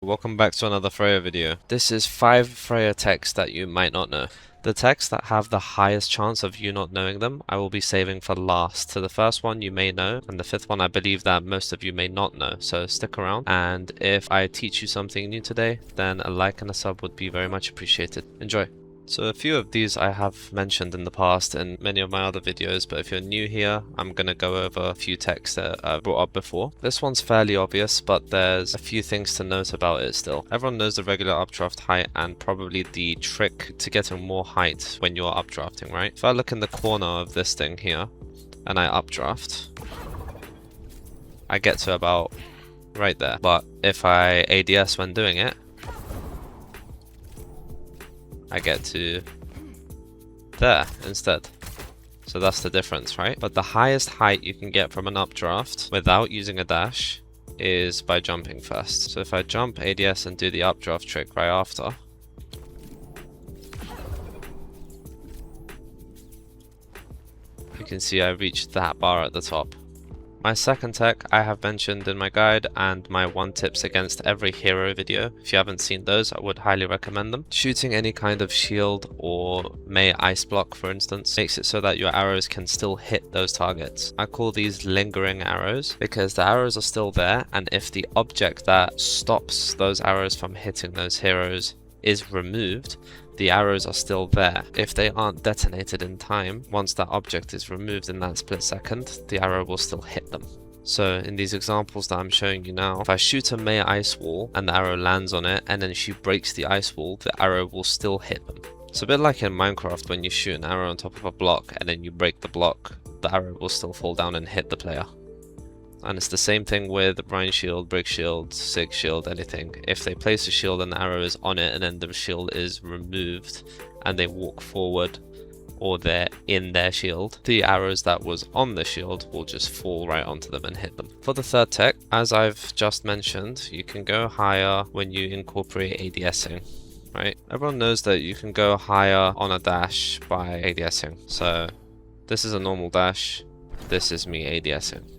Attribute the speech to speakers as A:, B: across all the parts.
A: welcome back to another Freja video. This is 5 Freja techs that you might not know. The techs that have the highest chance of you not knowing them, I will be saving for last. So the first one you may know, and the fifth one I believe that most of you may not know. So stick around, and if I teach you something new today, then a like and a sub would be very much appreciated. Enjoy! So a few of these I have mentioned in the past in many of my other videos, but if you're new here, I'm going to go over a few techs that I brought up before. This one's fairly obvious, but there's a few things to note about it still. Everyone knows the regular updraft height and probably the trick to getting more height when you're updrafting, right? If I look in the corner of this thing here, and I updraft, I get to about right there. But if I ADS when doing it, I get to there instead. So that's the difference, right? But the highest height you can get from an updraft without using a dash is by jumping first. So if I jump ADS and do the updraft trick right after, you can see I reached that bar at the top. My second tech I have mentioned in my guide and my 1 tips against every hero video. If you haven't seen those, I would highly recommend them. Shooting any kind of shield or May ice block, for instance, makes it so that your arrows can still hit those targets. I call these lingering arrows because the arrows are still there, and if the object that stops those arrows from hitting those heroes is removed, the arrows are still there. If they aren't detonated in time, once that object is removed in that split second, the arrow will still hit them. So in these examples that I'm showing you now, if I shoot a May ice wall and the arrow lands on it and then she breaks the ice wall, the arrow will still hit them. It's a bit like in Minecraft when you shoot an arrow on top of a block and then you break the block, the arrow will still fall down and hit the player. And it's the same thing with Brine Shield, Brick Shield, Sig Shield, anything. If they place a shield and the arrow is on it and then the shield is removed and they walk forward or they're in their shield, the arrows that was on the shield will just fall right onto them and hit them. For the third tech, as I've just mentioned, you can go higher when you incorporate ADSing, right? Everyone knows that you can go higher on a dash by ADSing. So this is a normal dash, this is me ADSing.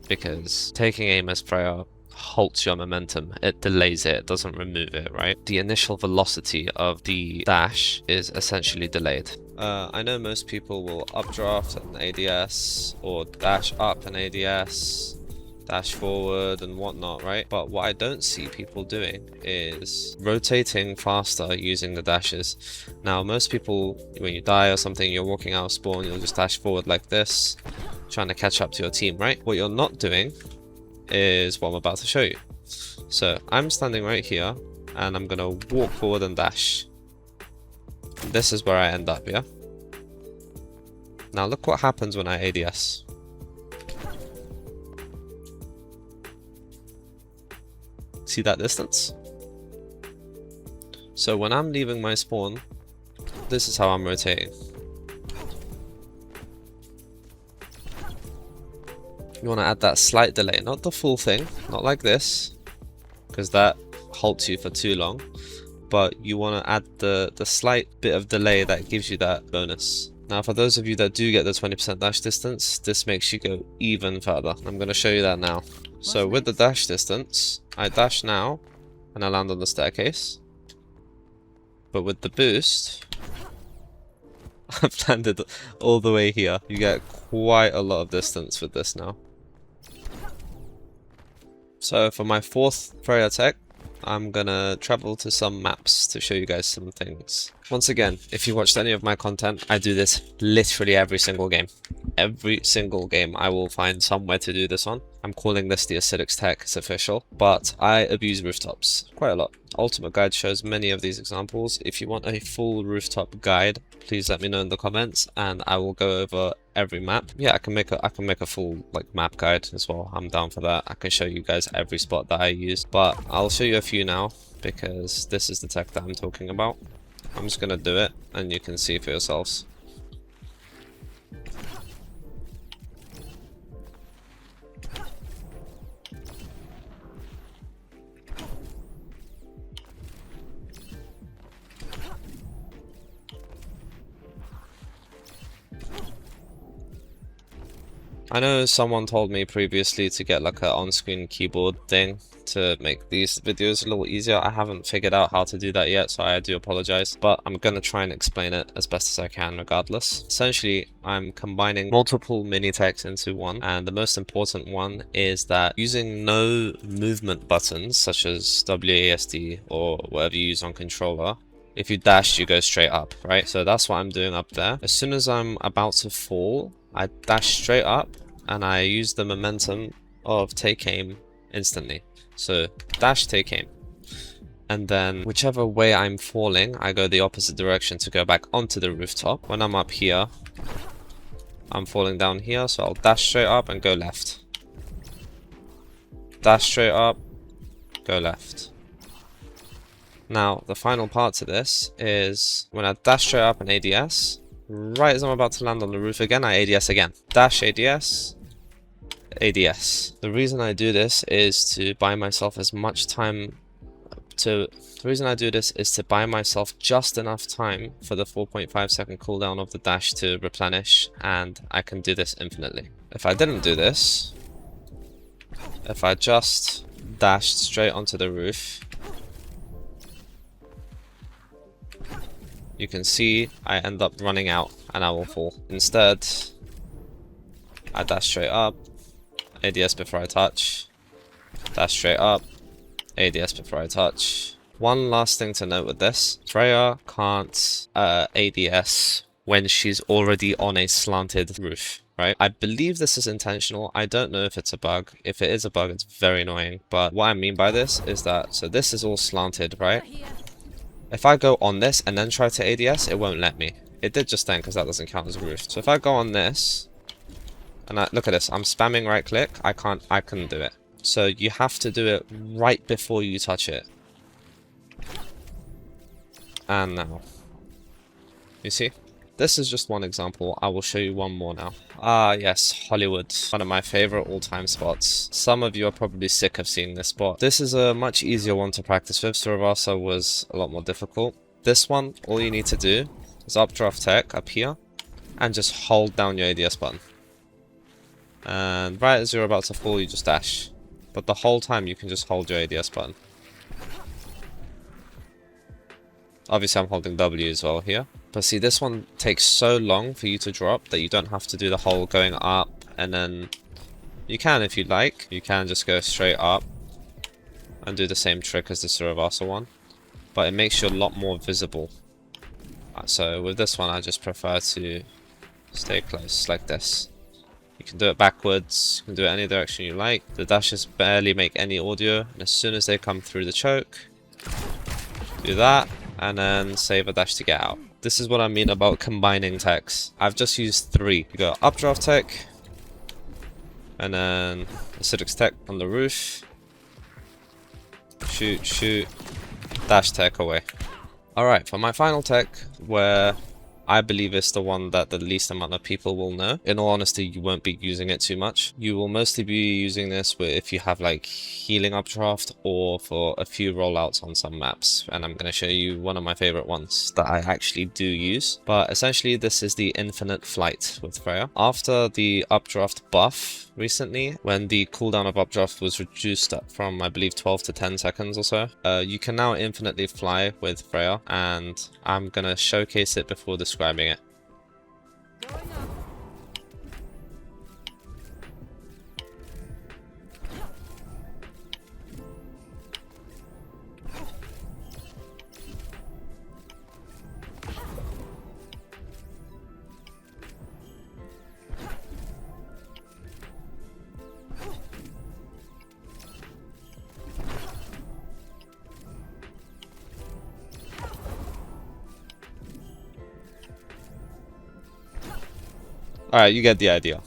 A: Because taking aim as Freja halts your momentum, it delays it, it doesn't remove it, right? The initial velocity of the dash is essentially delayed. I know most people will updraft and ADS, or dash up and ADS, dash forward and whatnot, right? But what I don't see people doing is rotating faster using the dashes. Now most people, when you die or something, you're walking out of spawn, you'll just dash forward like this, trying to catch up to your team, right? What you're not doing is what I'm about to show you. So I'm standing right here and I'm gonna walk forward and dash. This is where I end up, yeah? Now look what happens when I ADS. See that distance? So when I'm leaving my spawn, this is how I'm rotating. You want to add that slight delay, not the full thing, not like this, because that halts you for too long, but you want to add the slight bit of delay that gives you that bonus. Now for those of you that do get the 20% dash distance, this makes you go even further. I'm going to show you that now. So with the dash distance, I dash now and I land on the staircase, but with the boost, I've landed all the way here. You get quite a lot of distance with this now. So for my 4th Freja tech, I'm gonna travel to some maps to show you guys some things. Once again, if you watched any of my content, I do this literally every single game. Every single game I will find somewhere to do this on. I'm calling this the acidics tech, it's official, but I abuse rooftops quite a lot. Ultimate Guide shows many of these examples. If you want a full rooftop guide, please let me know in the comments and I will go over every map. Yeah, I can make a full like map guide as well. I'm down for that. I can show you guys every spot that I use, but I'll show you a few now because this is the tech that I'm talking about. I'm just gonna do it and you can see for yourselves. I know someone told me previously to get like an on-screen keyboard thing to make these videos a little easier. I haven't figured out how to do that yet, so I do apologize, but I'm gonna try and explain it as best as I can regardless. Essentially, I'm combining multiple mini techs into one, and the most important one is that using no movement buttons such as WASD or whatever you use on controller, if you dash, you go straight up, right? So that's what I'm doing up there. As soon as I'm about to fall, I dash straight up and I use the momentum of take aim instantly. So dash, take aim. And then whichever way I'm falling, I go the opposite direction to go back onto the rooftop. When I'm up here, I'm falling down here, so I'll dash straight up and go left. Dash straight up, go left. Now, the final part to this is when I dash straight up and ADS, right as I'm about to land on the roof again, I ADS again. Dash, ADS, ADS. The reason I do this is to buy myself as much time the reason I do this is to buy myself just enough time for the 4.5 second cooldown of the dash to replenish, and I can do this infinitely. If I didn't do this, if I just dashed straight onto the roof, you can see I end up running out and I will fall. Instead, I dash straight up, ADS before I touch, dash straight up, ADS before I touch. One last thing to note with this, Freja can't ADS when she's already on a slanted roof, right? I believe this is intentional. I don't know if it's a bug. If it is a bug, it's very annoying. But what I mean by this is that, so this is all slanted, right? If I go on this and then try to ADS, it won't let me. It did just then because that doesn't count as a roof. So if I go on this, and look at this, I'm spamming right click, I couldn't do it. So you have to do it right before you touch it. And now. You see? This is just one example. I will show you one more now. Ah, yes, Hollywood. One of my favorite all-time spots. Some of you are probably sick of seeing this spot. This is a much easier one to practice with. Suravasa was a lot more difficult. This one, all you need to do is updraft tech up here and just hold down your ADS button. And right as you're about to fall, you just dash. But the whole time you can just hold your ADS button. Obviously I'm holding W as well here. But see, this one takes so long for you to drop that you don't have to do the whole going up and then... You can if you like. You can just go straight up and do the same trick as the Suravasa one. But it makes you a lot more visible. So with this one I just prefer to stay close like this. You can do it backwards, you can do it any direction you like. The dashes barely make any audio, and as soon as they come through the choke, do that, and then save a dash to get out. This is what I mean about combining techs. I've just used 3. You go updraft tech, and then acidic tech on the roof, shoot, shoot, dash tech away. Alright, for my final tech, where I believe it's the one that the least amount of people will know. In all honesty, you won't be using it too much. You will mostly be using this if you have like healing updraft or for a few rollouts on some maps. And I'm going to show you one of my favorite ones that I actually do use. But essentially, this is the infinite flight with Freja. After the updraft buff recently, when the cooldown of updraft was reduced from I believe 12 to 10 seconds or so, you can now infinitely fly with Freja, and I'm going to showcase it before describing it. Alright, you get the idea.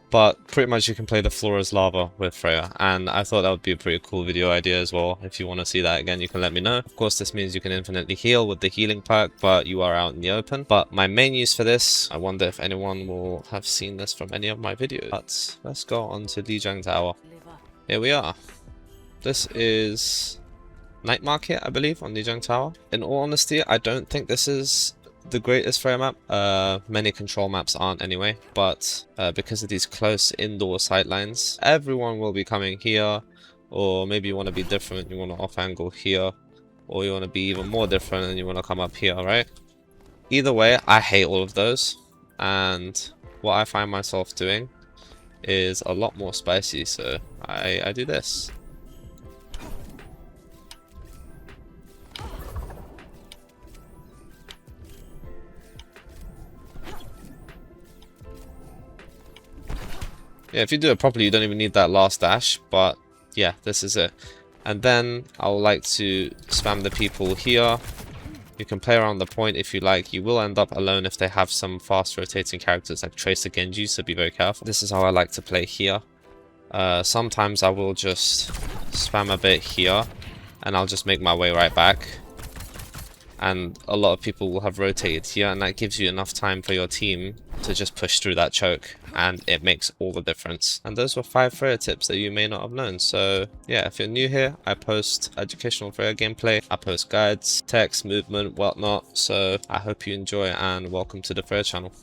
A: But pretty much you can play the floor as lava with Freja, and I thought that would be a pretty cool video idea as well. If you want to see that again, you can let me know. Of course, this means you can infinitely heal with the healing perk, but you are out in the open. But my main use for this, I wonder if anyone will have seen this from any of my videos. But let's go on to Lijiang Tower. Here we are. This is Night Market, I believe, on Lijiang Tower. In all honesty, I don't think this is the greatest Freja map. Many control maps aren't anyway, but because of these close indoor sightlines, everyone will be coming here or maybe you want to be different, you want to off angle here, or you want to be even more different and you want to come up here, right? Either way, I hate all of those, and what I find myself doing is a lot more spicy, so I do this. Yeah, if you do it properly, you don't even need that last dash, but yeah, this is it. And then I would like to spam the people here. You can play around the point if you like. You will end up alone if they have some fast rotating characters like Tracer Genji, so be very careful. This is how I like to play here. Sometimes I will just spam a bit here, and I'll just make my way right back. And a lot of people will have rotated here, and that gives you enough time for your team to just push through that choke, and it makes all the difference. And those were 5 Freja tips that you may not have known. So yeah, if you're new here, I post educational Freja gameplay, I post guides, text, movement, whatnot. So I hope you enjoy, and welcome to the Freja channel.